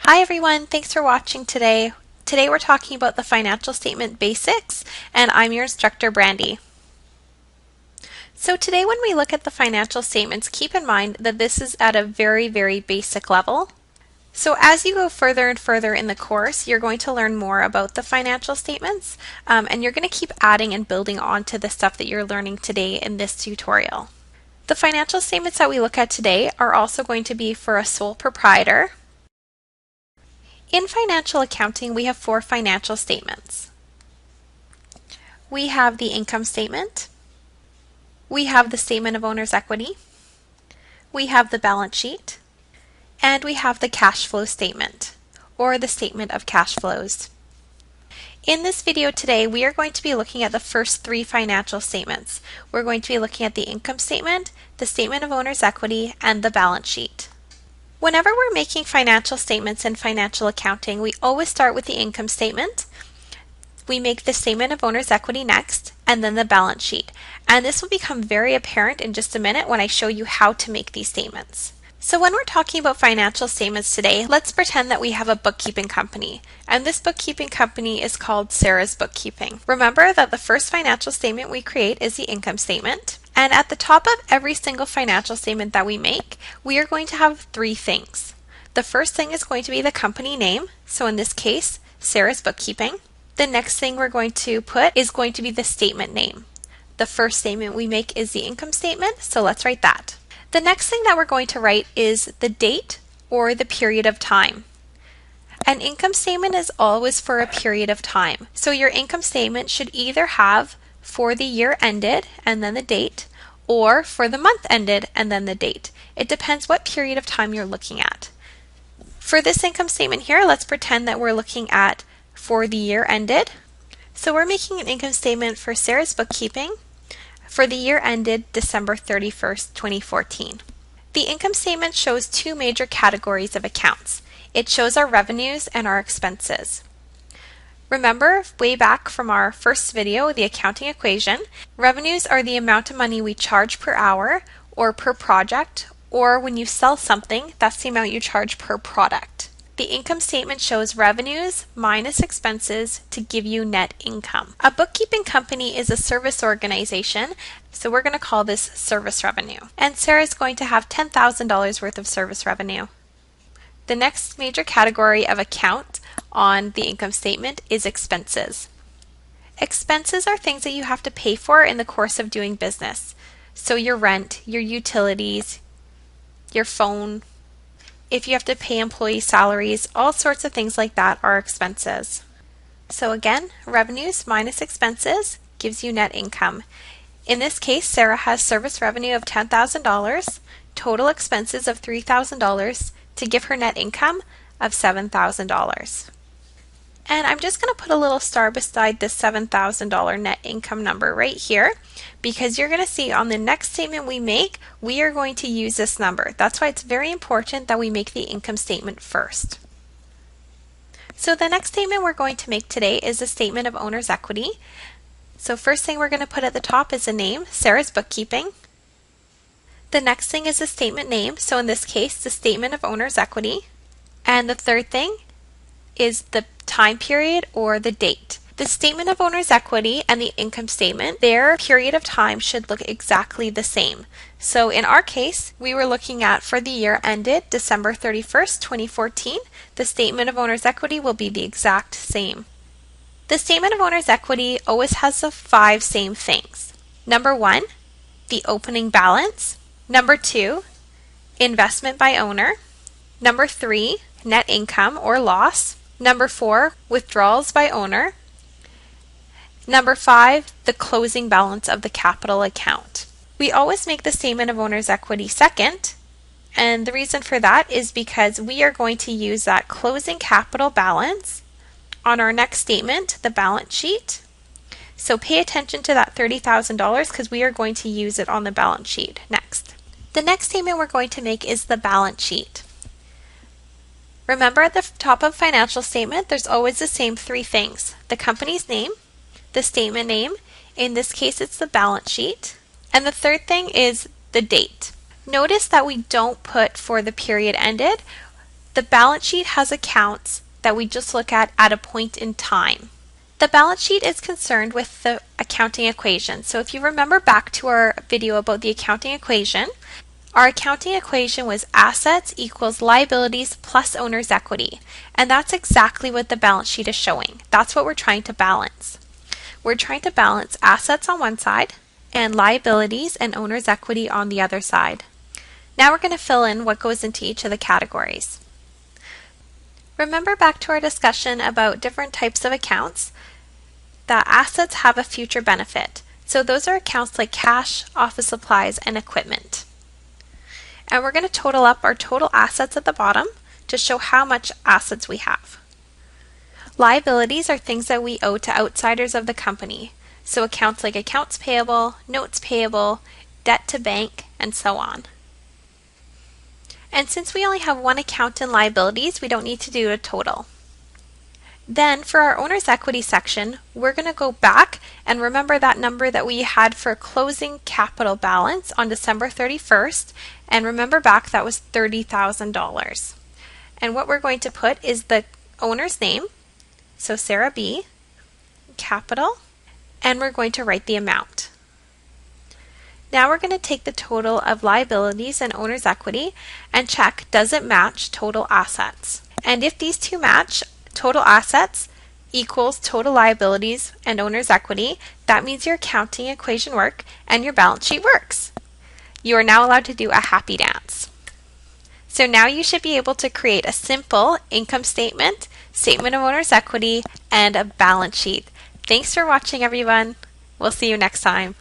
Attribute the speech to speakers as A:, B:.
A: Hi everyone, thanks for watching today. Today we're talking about the financial statement basics, and I'm your instructor, Brandy. So today when we look at the financial statements, keep in mind that this is at a very basic level. So as you go further and further in the course, you're going to learn more about the financial statements, and you're going to keep adding and building on to the stuff that you're learning today in this tutorial. The financial statements that we look at today are also going to be for a sole proprietor. In financial accounting, we have four financial statements. We have the income statement, we have the statement of owner's equity, we have the balance sheet, and we have the cash flow statement, or the statement of cash flows. In this video today, we are going to be looking at the first three financial statements. We're going to be looking at the income statement, the statement of owner's equity, and the balance sheet. Whenever we're making financial statements in financial accounting, we always start with the income statement. We make the statement of owner's equity next, and then the balance sheet. And this will become very apparent in just a minute when I show you how to make these statements. So when we're talking about financial statements today, let's pretend that we have a bookkeeping company. And this bookkeeping company is called Sarah's Bookkeeping. Remember that the first financial statement we create is the income statement. And at the top of every single financial statement that we make, we are going to have three things. The first thing is going to be the company name, so in this case, Sarah's Bookkeeping. The next thing we're going to put is going to be the statement name. The first statement we make is the income statement, so let's write that. The next thing that we're going to write is the date or the period of time. An income statement is always for a period of time, so your income statement should either have for the year ended and then the date, or for the month ended and then the date. It depends what period of time you're looking at. For this income statement here, let's pretend that we're looking at for the year ended. So we're making an income statement for Sarah's Bookkeeping for the year ended December 31st, 2014. The income statement shows two major categories of accounts. It shows our revenues and our expenses. Remember, way back from our first video, the accounting equation, revenues are the amount of money we charge per hour or per project, or when you sell something, that's the amount you charge per product. The income statement shows revenues minus expenses to give you net income. A bookkeeping company is a service organization, so we're going to call this service revenue. And Sarah's going to have $10,000 worth of service revenue. The next major category of account on the income statement is expenses. Expenses are things that you have to pay for in the course of doing business. So your rent, your utilities, your phone, if you have to pay employee salaries, all sorts of things like that are expenses. So again, revenues minus expenses gives you net income. In this case, Sarah has service revenue of $10,000, total expenses of $3,000 to give her net income of $7,000. And I'm just going to put a little star beside this $7,000 net income number right here, because you're going to see on the next statement we make, we are going to use this number. That's why it's very important that we make the income statement first. So the next statement we're going to make today is a statement of owner's equity. So first thing we're going to put at the top is a name, Sarah's Bookkeeping. The next thing is the statement name, so in this case, the statement of owner's equity. And the third thing is the time period or the date. The statement of owner's equity and the income statement, their period of time should look exactly the same. So in our case, we were looking at for the year ended December 31st, 2014, the statement of owner's equity will be the exact same. The statement of owner's equity always has the five same things. Number one, the opening balance. Number two, investment by owner. Number three, net income or loss. Number four, withdrawals by owner. Number five, the closing balance of the capital account. We always make the statement of owner's equity second, and the reason for that is because we are going to use that closing capital balance on our next statement, the balance sheet. So pay attention to that $30,000 because we are going to use it on the balance sheet next. The next statement we're going to make is the balance sheet. Remember, at the top of financial statement, there's always the same three things. The company's name, the statement name, in this case it's the balance sheet, and the third thing is the date. Notice that we don't put for the period ended. The balance sheet has accounts that we just look at a point in time. The balance sheet is concerned with the accounting equation. So if you remember back to our video about the accounting equation, our accounting equation was assets equals liabilities plus owner's equity. And that's exactly what the balance sheet is showing. That's what we're trying to balance. We're trying to balance assets on one side and liabilities and owner's equity on the other side. Now we're going to fill in what goes into each of the categories. Remember back to our discussion about different types of accounts, that assets have a future benefit. So those are accounts like cash, office supplies, and equipment. And we're going to total up our total assets at the bottom to show how much assets we have. Liabilities are things that we owe to outsiders of the company. So accounts like accounts payable, notes payable, debt to bank, and so on. And since we only have one account in liabilities, we don't need to do a total. Then for our owner's equity section, we're going to go back and remember that number that we had for closing capital balance on December 31st. And remember back that was $30,000. And what we're going to put is the owner's name, so Sarah B, capital, and we're going to write the amount. Now we're going to take the total of liabilities and owner's equity and check, does it match total assets? And if these two match, total assets equals total liabilities and owner's equity, that means your accounting equation works and your balance sheet works. You are now allowed to do a happy dance. So now you should be able to create a simple income statement, statement of owner's equity, and a balance sheet. Thanks for watching, everyone. We'll see you next time.